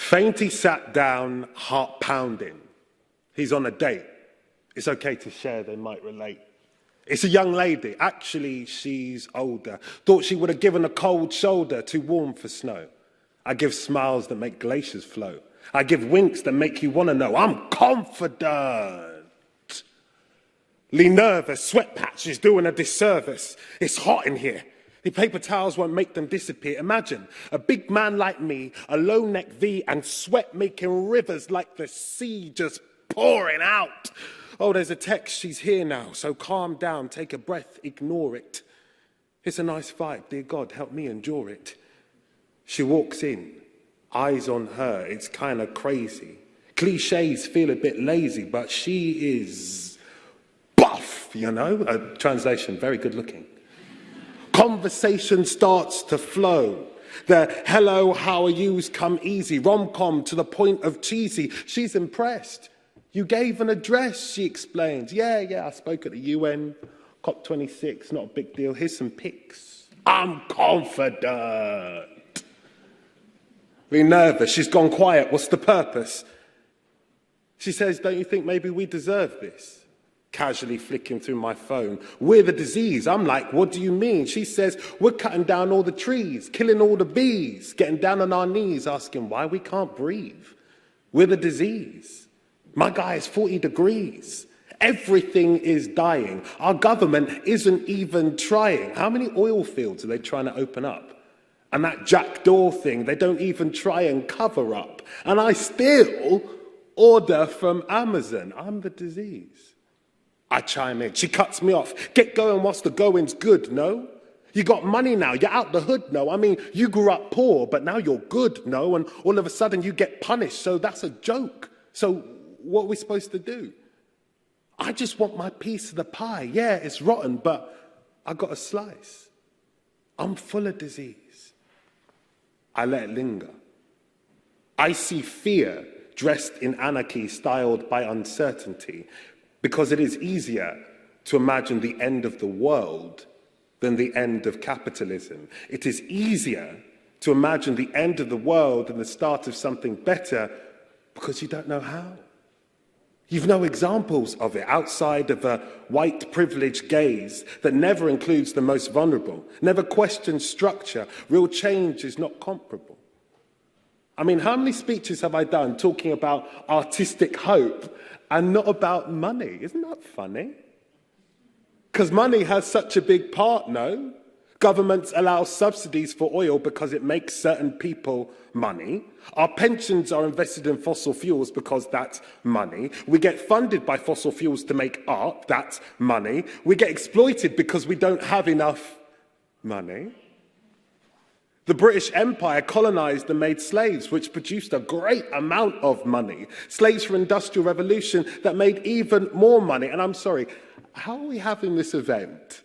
Fehinti sat down, heart pounding. He's on a date. It's okay to share, they might relate. It's a young lady. Actually, she's older. Thought she would have given a cold shoulder, too warm for snow. I give smiles that make glaciers flow. I give winks that make you want to know. I'm confident. Lee nervous, sweat patch is doing a disservice. It's hot in here. The paper towels won't make them disappear. Imagine a big man like me, a low neck V, and sweat making rivers like the sea just pouring out. Oh, there's a text, she's here now, so calm down, take a breath, ignore it. It's a nice vibe, dear God, help me endure it. She walks in, eyes on her, it's kind of crazy. Cliches feel a bit lazy, but she is buff, you know? Translation, very good looking. Conversation starts to flow. The hello, how are yous come easy. Rom-com to the point of cheesy. She's impressed. You gave an address, she explains. Yeah, I spoke at the UN, COP26, not a big deal. Here's some pics. I'm confident. Really nervous, she's gone quiet. What's the purpose? She says, don't you think maybe we deserve this? Casually flicking through my phone. We're the disease. I'm like, what do you mean? She says, we're cutting down all the trees, killing all the bees, getting down on our knees, asking why we can't breathe. We're the disease. My guy is 40 degrees. Everything is dying. Our government isn't even trying. How many oil fields are they trying to open up? And that jackdaw thing, they don't even try and cover up. And I still order from Amazon. I'm the disease. I chime in. She cuts me off. Get going whilst the going's good, no? You got money now. You're out the hood, no? I mean, you grew up poor, but now you're good, no? And all of a sudden you get punished, so that's a joke. So what are we supposed to do? I just want my piece of the pie. Yeah, it's rotten, but I got a slice. I'm full of disease. I let it linger. I see fear dressed in anarchy, styled by uncertainty, because it is easier to imagine the end of the world than the end of capitalism. It is easier to imagine the end of the world and the start of something better because you don't know how. You've no examples of it outside of a white privileged gaze that never includes the most vulnerable, never questions structure. Real change is not comparable. I mean, how many speeches have I done talking about artistic hope and not about money? Isn't that funny? Because money has such a big part, no? Governments allow subsidies for oil because it makes certain people money. Our pensions are invested in fossil fuels because that's money. We get funded by fossil fuels to make art, that's money. We get exploited because we don't have enough money. The British Empire colonized and made slaves, which produced a great amount of money. Slaves for Industrial Revolution that made even more money. And I'm sorry, how are we having this event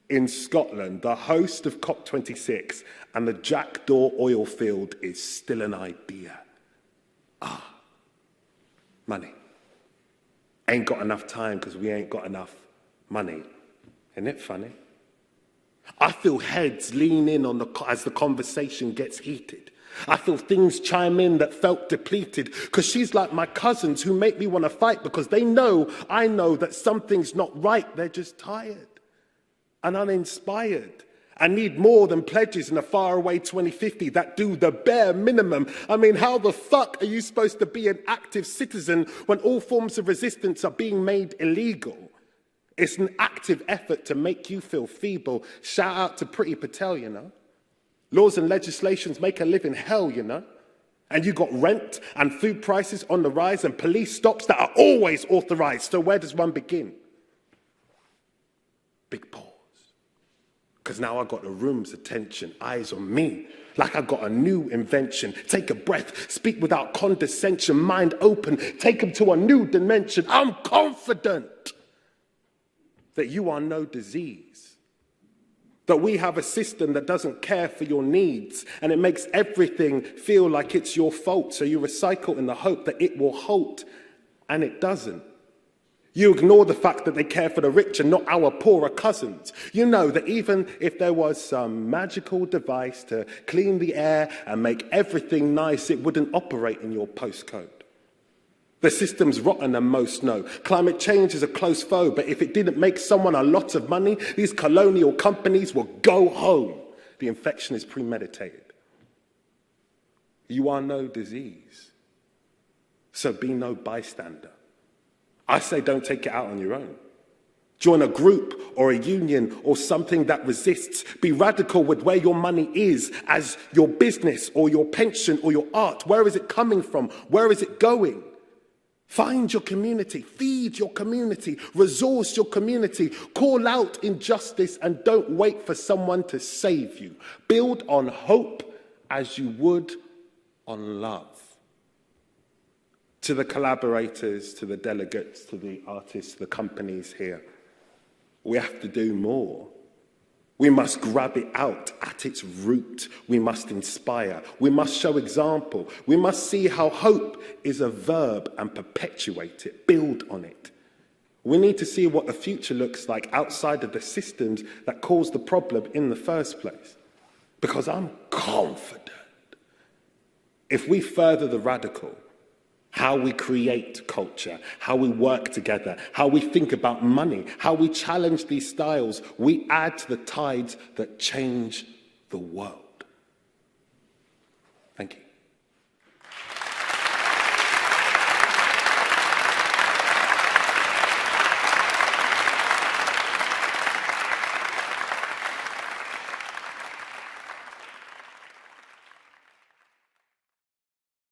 in Scotland, the host of COP26, and the jackdaw oil field is still an idea? Money. Ain't got enough time because we ain't got enough money. Isn't it funny? I feel heads lean in as the conversation gets heated. I feel things chime in that felt depleted because she's like my cousins who make me want to fight because they know I know that something's not right. They're just tired and uninspired and need more than pledges in a faraway 2050 that do the bare minimum. I mean, how the fuck are you supposed to be an active citizen when all forms of resistance are being made illegal? It's an active effort to make you feel feeble. Shout out to Priti Patel, you know. Laws and legislations make a living hell, you know. And you got rent and food prices on the rise and police stops that are always authorized. So where does one begin? Big pause. Because now I got the room's attention, eyes on me. Like I got a new invention. Take a breath, speak without condescension, mind open, take them to a new dimension. I'm confident that you are no disease, that we have a system that doesn't care for your needs and it makes everything feel like it's your fault, so you recycle in the hope that it will halt, and it doesn't. You ignore the fact that they care for the rich and not our poorer cousins. You know that even if there was some magical device to clean the air and make everything nice, it wouldn't operate in your postcode. The system's rotten, and most know. Climate change is a close foe, but if it didn't make someone a lot of money, these colonial companies will go home. The infection is premeditated. You are no disease, so be no bystander. I say don't take it out on your own. Join a group or a union or something that resists. Be radical with where your money is, as your business or your pension or your art. Where is it coming from? Where is it going? Find your community, feed your community, resource your community, call out injustice, and don't wait for someone to save you. Build on hope as you would on love. To the collaborators, to the delegates, to the artists, the companies here, we have to do more. We must grab it out at its root. We must inspire. We must show example. We must see how hope is a verb and perpetuate it, build on it. We need to see what the future looks like outside of the systems that caused the problem in the first place. Because I'm confident if we further the radical, how we create culture, how we work together, how we think about money, how we challenge these styles, we add to the tides that change the world.